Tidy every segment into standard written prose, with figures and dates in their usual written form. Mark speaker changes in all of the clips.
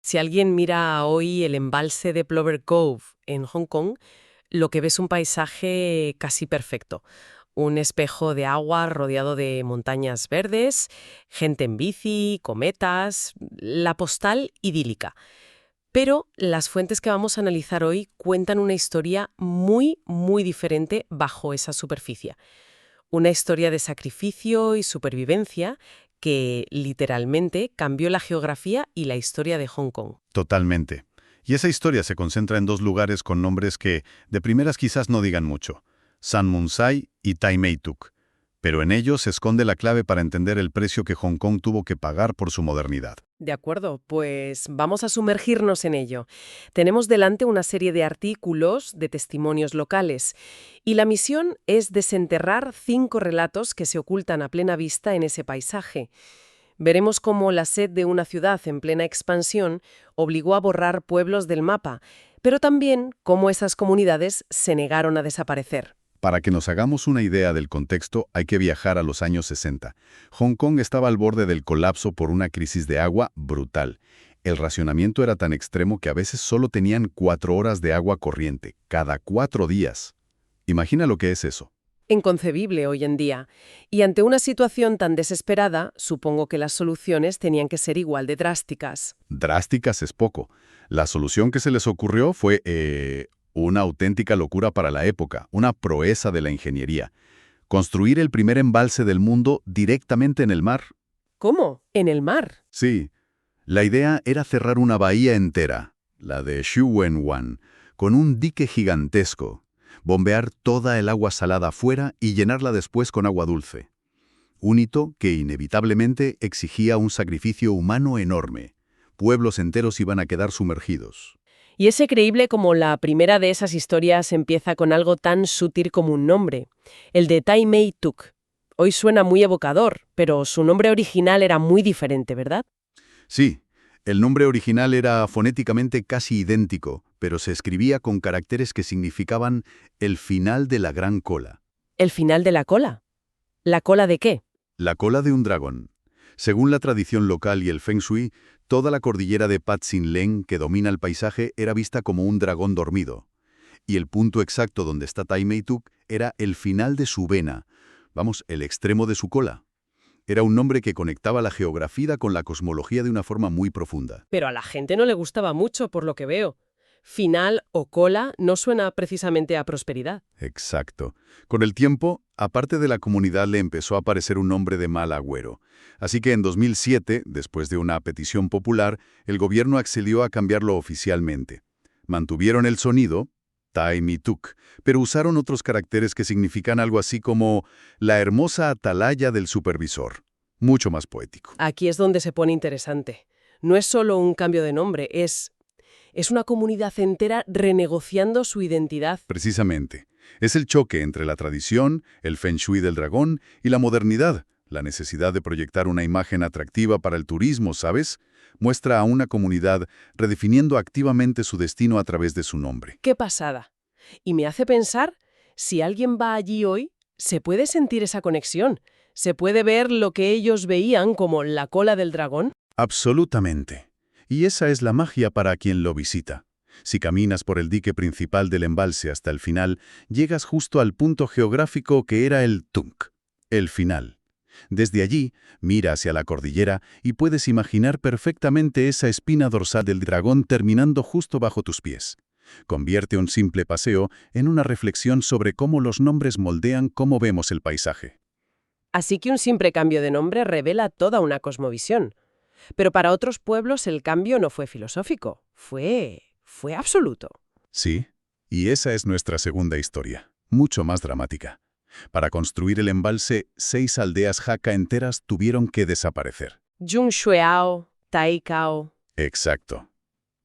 Speaker 1: Si alguien mira hoy el embalse de Plover Cove en Hong Kong, lo que ve es un paisaje casi perfecto. Un espejo de agua rodeado de montañas verdes, gente en bici, cometas, la postal idílica. Pero las fuentes que vamos a analizar hoy cuentan una historia muy, muy diferente bajo esa superficie. Una historia de sacrificio y supervivencia que literalmente cambió la geografía y la historia de Hong Kong.
Speaker 2: Totalmente. Y esa historia se concentra en dos lugares con nombres que, de primeras quizás no digan mucho, San Mun Sai y Tai Mei Tuk. Pero en ellos se esconde la clave para entender el precio que Hong Kong tuvo que pagar por su modernidad.
Speaker 1: De acuerdo, pues vamos a sumergirnos en ello. Tenemos delante una serie de artículos de testimonios locales y la misión es desenterrar 5 relatos que se ocultan a plena vista en ese paisaje. Veremos cómo la sed de una ciudad en plena expansión obligó a borrar pueblos del mapa, pero también cómo esas comunidades se negaron a desaparecer.
Speaker 2: Para que nos hagamos una idea del contexto, hay que viajar a los años 60. Hong Kong estaba al borde del colapso por una crisis de agua brutal. El racionamiento era tan extremo que a veces solo tenían 4 horas de agua corriente, cada 4 días. Imagina lo que es eso.
Speaker 1: Inconcebible hoy en día. Y ante una situación tan desesperada, supongo que las soluciones tenían que ser igual de drásticas.
Speaker 2: Drásticas es poco. La solución que se les ocurrió fue una auténtica locura para la época, una proeza de la ingeniería. Construir el primer embalse del mundo directamente en el mar.
Speaker 1: ¿Cómo? ¿En el mar?
Speaker 2: Sí. La idea era cerrar una bahía entera, la de Xu Wen Wan, con un dique gigantesco, bombear toda el agua salada afuera y llenarla después con agua dulce. Un hito que inevitablemente exigía un sacrificio humano enorme. Pueblos enteros iban a quedar sumergidos.
Speaker 1: Y es creíble como la primera de esas historias empieza con algo tan sutil como un nombre, el de Tai Mei Tuk. Hoy suena muy evocador, pero su nombre original era muy diferente, ¿verdad?
Speaker 2: Sí, el nombre original era fonéticamente casi idéntico, pero se escribía con caracteres que significaban el final de la gran cola.
Speaker 1: ¿El final de la cola? ¿La cola de qué?
Speaker 2: La cola de un dragón. Según la tradición local y el Feng Shui, toda la cordillera de Patsin Leng que domina el paisaje era vista como un dragón dormido. Y el punto exacto donde está Tai Mei Tuk era el final de su vena, vamos, el extremo de su cola. Era un nombre que conectaba la geografía con la cosmología de una forma muy profunda.
Speaker 1: Pero a la gente no le gustaba mucho, por lo que veo. Final o cola no suena precisamente a prosperidad.
Speaker 2: Exacto. Con el tiempo, aparte de la comunidad le empezó a parecer un nombre de mal agüero. Así que en 2007, después de una petición popular, el gobierno accedió a cambiarlo oficialmente. Mantuvieron el sonido, Tai Mi Tuk, pero usaron otros caracteres que significan algo así como la hermosa atalaya del supervisor. Mucho más poético.
Speaker 1: Aquí es donde se pone interesante. No es solo un cambio de nombre, es una comunidad entera renegociando su identidad.
Speaker 2: Precisamente. Es el choque entre la tradición, el Feng Shui del dragón y la modernidad. La necesidad de proyectar una imagen atractiva para el turismo, ¿sabes? Muestra a una comunidad redefiniendo activamente su destino a través de su nombre.
Speaker 1: ¡Qué pasada! Y me hace pensar, si alguien va allí hoy, se puede sentir esa conexión. ¿Se puede ver lo que ellos veían como la cola del dragón?
Speaker 2: Absolutamente. Y esa es la magia para quien lo visita. Si caminas por el dique principal del embalse hasta el final, llegas justo al punto geográfico que era el Tunk, el final. Desde allí, mira hacia la cordillera y puedes imaginar perfectamente esa espina dorsal del dragón terminando justo bajo tus pies. Convierte un simple paseo en una reflexión sobre cómo los nombres moldean cómo vemos el paisaje.
Speaker 1: Así que un simple cambio de nombre revela toda una cosmovisión. Pero para otros pueblos el cambio no fue filosófico, fue absoluto.
Speaker 2: Sí, y esa es nuestra segunda historia, mucho más dramática. Para construir el embalse, 6 aldeas Hakka enteras tuvieron que desaparecer.
Speaker 1: Jung Shueao, Tai Cao.
Speaker 2: Exacto.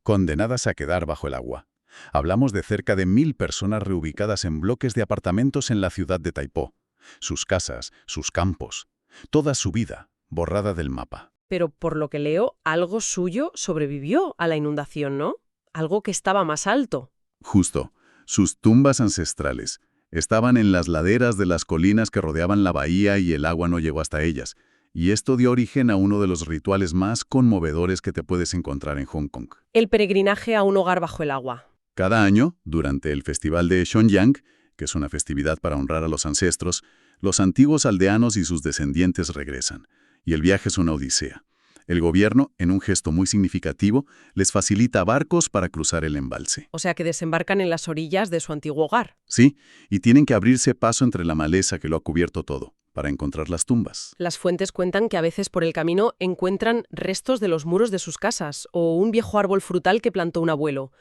Speaker 2: Condenadas a quedar bajo el agua. Hablamos de cerca de 1000 personas reubicadas en bloques de apartamentos en la ciudad de Taipo. Sus casas, sus campos, toda su vida, borrada del mapa.
Speaker 1: Pero por lo que leo, algo suyo sobrevivió a la inundación, ¿no? Algo que estaba más alto.
Speaker 2: Justo. Sus tumbas ancestrales estaban en las laderas de las colinas que rodeaban la bahía y el agua no llegó hasta ellas. Y esto dio origen a uno de los rituales más conmovedores que te puedes encontrar en Hong Kong.
Speaker 1: El peregrinaje a un hogar bajo el agua.
Speaker 2: Cada año, durante el Festival de Sheonyang, que es una festividad para honrar a los ancestros, los antiguos aldeanos y sus descendientes regresan, y el viaje es una odisea. El gobierno, en un gesto muy significativo, les facilita barcos para cruzar el embalse.
Speaker 1: O sea que desembarcan en las orillas de su antiguo hogar.
Speaker 2: Sí, y tienen que abrirse paso entre la maleza que lo ha cubierto todo, para encontrar las tumbas.
Speaker 1: Las fuentes cuentan que a veces por el camino encuentran restos de los muros de sus casas o un viejo árbol frutal que plantó un abuelo.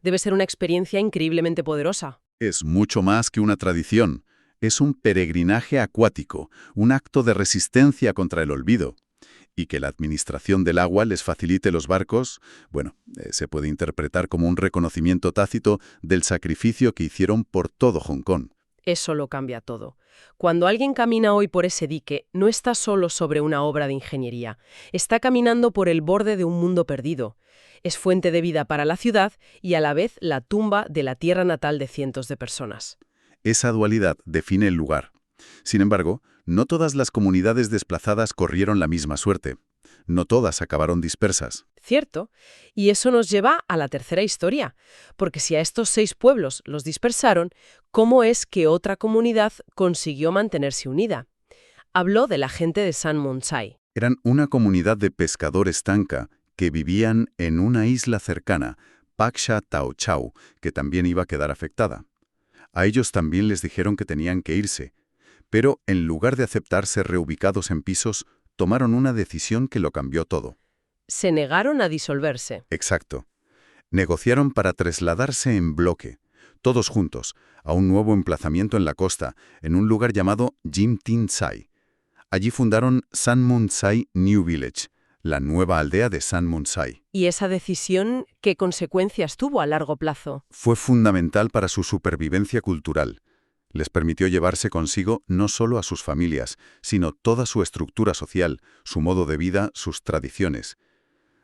Speaker 1: Debe ser una experiencia increíblemente poderosa.
Speaker 2: Es mucho más que una tradición. Es un peregrinaje acuático, un acto de resistencia contra el olvido. Y que la administración del agua les facilite los barcos, se puede interpretar como un reconocimiento tácito del sacrificio que hicieron por todo Hong Kong.
Speaker 1: Eso lo cambia todo. Cuando alguien camina hoy por ese dique, no está solo sobre una obra de ingeniería. Está caminando por el borde de un mundo perdido. Es fuente de vida para la ciudad y a la vez la tumba de la tierra natal de cientos de personas.
Speaker 2: Esa dualidad define el lugar. Sin embargo, no todas las comunidades desplazadas corrieron la misma suerte. No todas acabaron dispersas.
Speaker 1: Cierto. Y eso nos lleva a la tercera historia. Porque si a estos 6 pueblos los dispersaron, ¿cómo es que otra comunidad consiguió mantenerse unida? Habló de la gente de San Mon Sai.
Speaker 2: Eran una comunidad de pescadores tanka que vivían en una isla cercana, Pak Sha Tau Chau, que también iba a quedar afectada. A ellos también les dijeron que tenían que irse, pero en lugar de aceptar ser reubicados en pisos, tomaron una decisión que lo cambió todo.
Speaker 1: Se negaron a disolverse.
Speaker 2: Exacto. Negociaron para trasladarse en bloque, todos juntos, a un nuevo emplazamiento en la costa, en un lugar llamado Jim Tin Sai. Allí fundaron San Mon Sai New Village, la nueva aldea de San Mon Sai.
Speaker 1: ¿Y esa decisión qué consecuencias tuvo a largo plazo?
Speaker 2: Fue fundamental para su supervivencia cultural. Les permitió llevarse consigo no solo a sus familias, sino toda su estructura social, su modo de vida, sus tradiciones.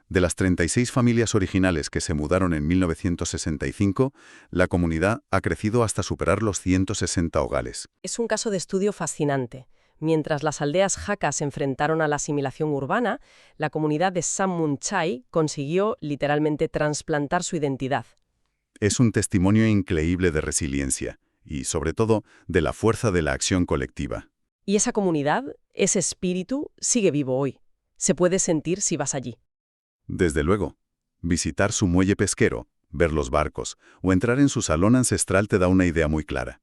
Speaker 2: De las 36 familias originales que se mudaron en 1965, la comunidad ha crecido hasta superar los 160 hogares.
Speaker 1: Es un caso de estudio fascinante. Mientras las aldeas Hakka se enfrentaron a la asimilación urbana, la comunidad de San Mon Sai consiguió literalmente trasplantar su identidad.
Speaker 2: Es un testimonio increíble de resiliencia y, sobre todo, de la fuerza de la acción colectiva.
Speaker 1: Y esa comunidad, ese espíritu, sigue vivo hoy. Se puede sentir si vas allí.
Speaker 2: Desde luego, visitar su muelle pesquero, ver los barcos o entrar en su salón ancestral te da una idea muy clara.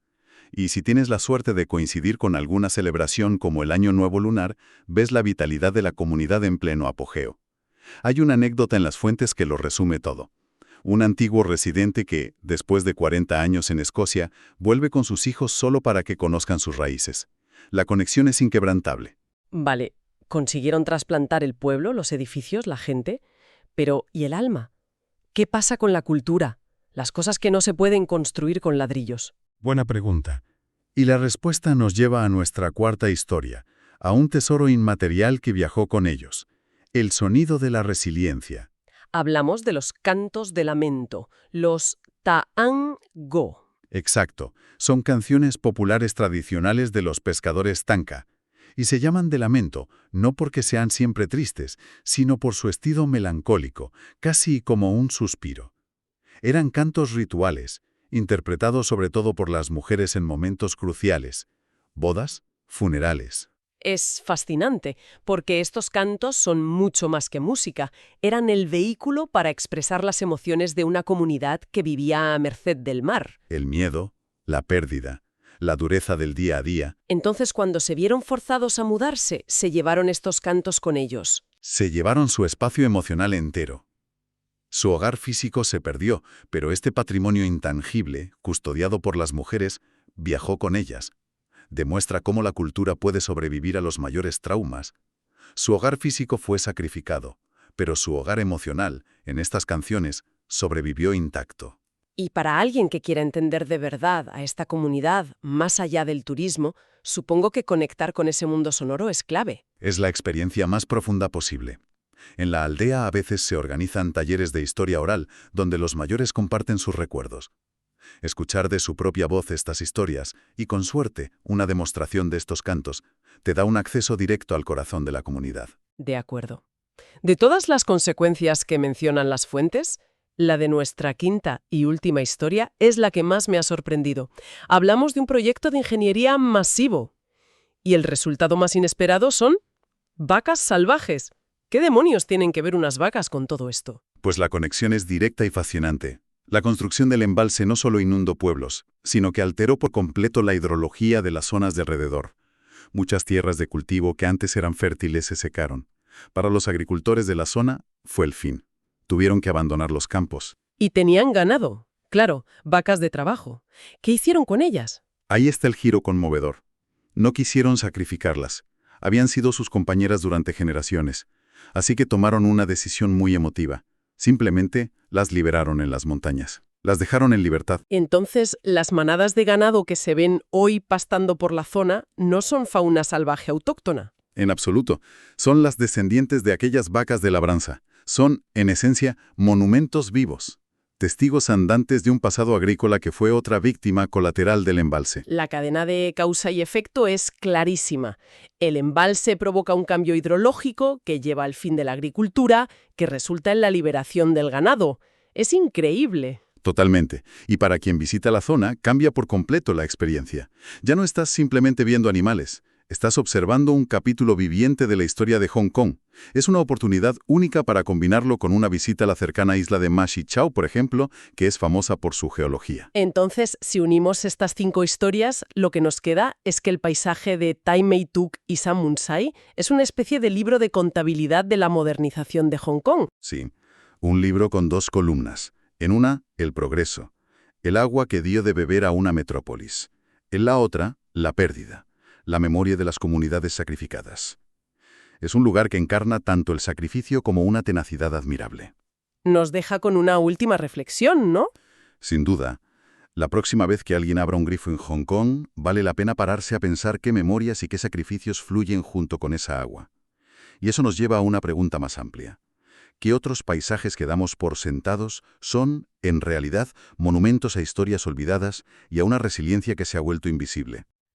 Speaker 2: Y si tienes la suerte de coincidir con alguna celebración como el Año Nuevo Lunar, ves la vitalidad de la comunidad en pleno apogeo. Hay una anécdota en las fuentes que lo resume todo. Un antiguo residente que, después de 40 años en Escocia, vuelve con sus hijos solo para que conozcan sus raíces. La conexión es inquebrantable.
Speaker 1: Vale, consiguieron trasplantar el pueblo, los edificios, la gente, pero ¿y el alma? ¿Qué pasa con la cultura? Las cosas que no se pueden construir con ladrillos.
Speaker 2: Buena pregunta. Y la respuesta nos lleva a nuestra cuarta historia, a un tesoro inmaterial que viajó con ellos, el sonido de la resiliencia.
Speaker 1: Hablamos de los cantos de lamento, los Ta'an Go.
Speaker 2: Exacto, son canciones populares tradicionales de los pescadores tanka, y se llaman de lamento no porque sean siempre tristes, sino por su estilo melancólico, casi como un suspiro. Eran cantos rituales, interpretados sobre todo por las mujeres en momentos cruciales, bodas, funerales.
Speaker 1: Es fascinante, porque estos cantos son mucho más que música. Eran el vehículo para expresar las emociones de una comunidad que vivía a merced del mar.
Speaker 2: El miedo, la pérdida, la dureza del día a día.
Speaker 1: Entonces, cuando se vieron forzados a mudarse, se llevaron estos cantos con ellos.
Speaker 2: Se llevaron su espacio emocional entero. Su hogar físico se perdió, pero este patrimonio intangible, custodiado por las mujeres, viajó con ellas. Demuestra cómo la cultura puede sobrevivir a los mayores traumas. Su hogar físico fue sacrificado, pero su hogar emocional, en estas canciones, sobrevivió intacto.
Speaker 1: Y para alguien que quiera entender de verdad a esta comunidad, más allá del turismo, supongo que conectar con ese mundo sonoro es clave.
Speaker 2: Es la experiencia más profunda posible. En la aldea a veces se organizan talleres de historia oral, donde los mayores comparten sus recuerdos. Escuchar de su propia voz estas historias, y con suerte, una demostración de estos cantos, Te da un acceso directo al corazón de la comunidad.
Speaker 1: De acuerdo. De todas las consecuencias que mencionan las fuentes, la de nuestra quinta y última historia es la que más me ha sorprendido. Hablamos de un proyecto de ingeniería masivo. Y el resultado más inesperado son vacas salvajes. ¿Qué demonios tienen que ver unas vacas con todo esto?
Speaker 2: Pues la conexión es directa y fascinante. La construcción del embalse no solo inundó pueblos, sino que alteró por completo la hidrología de las zonas de alrededor. Muchas tierras de cultivo que antes eran fértiles se secaron. Para los agricultores de la zona, fue el fin. Tuvieron que abandonar los campos.
Speaker 1: Y tenían ganado. Claro, vacas de trabajo. ¿Qué hicieron con ellas?
Speaker 2: Ahí está el giro conmovedor. No quisieron sacrificarlas. Habían sido sus compañeras durante generaciones. Así que tomaron una decisión muy emotiva. Simplemente las liberaron en las montañas. Las dejaron en libertad.
Speaker 1: Entonces, las manadas de ganado que se ven hoy pastando por la zona no son fauna salvaje autóctona.
Speaker 2: En absoluto. Son las descendientes de aquellas vacas de labranza. Son, en esencia, monumentos vivos. Testigos andantes de un pasado agrícola que fue otra víctima colateral del embalse.
Speaker 1: La cadena de causa y efecto es clarísima. El embalse provoca un cambio hidrológico que lleva al fin de la agricultura, que resulta en la liberación del ganado. Es increíble.
Speaker 2: Totalmente. Y para quien visita la zona, cambia por completo la experiencia. Ya no estás simplemente viendo animales. Estás observando un capítulo viviente de la historia de Hong Kong. Es una oportunidad única para combinarlo con una visita a la cercana isla de Ma Shi Chao, por ejemplo, que es famosa por su geología.
Speaker 1: Entonces, si unimos estas 5 historias, lo que nos queda es que el paisaje de Tai Mei Tuk y Sam Mun Sai es una especie de libro de contabilidad de la modernización de Hong Kong.
Speaker 2: Sí, un libro con 2 columnas. En una, el progreso, el agua que dio de beber a una metrópolis. En la otra, la pérdida, la memoria de las comunidades sacrificadas. Es un lugar que encarna tanto el sacrificio como una tenacidad admirable.
Speaker 1: Nos deja con una última reflexión, ¿no?
Speaker 2: Sin duda, la próxima vez que alguien abra un grifo en Hong Kong, vale la pena pararse a pensar qué memorias y qué sacrificios fluyen junto con esa agua. Y eso nos lleva a una pregunta más amplia. ¿Qué otros paisajes que damos por sentados son, en realidad, monumentos a historias olvidadas y a una resiliencia que se ha vuelto invisible?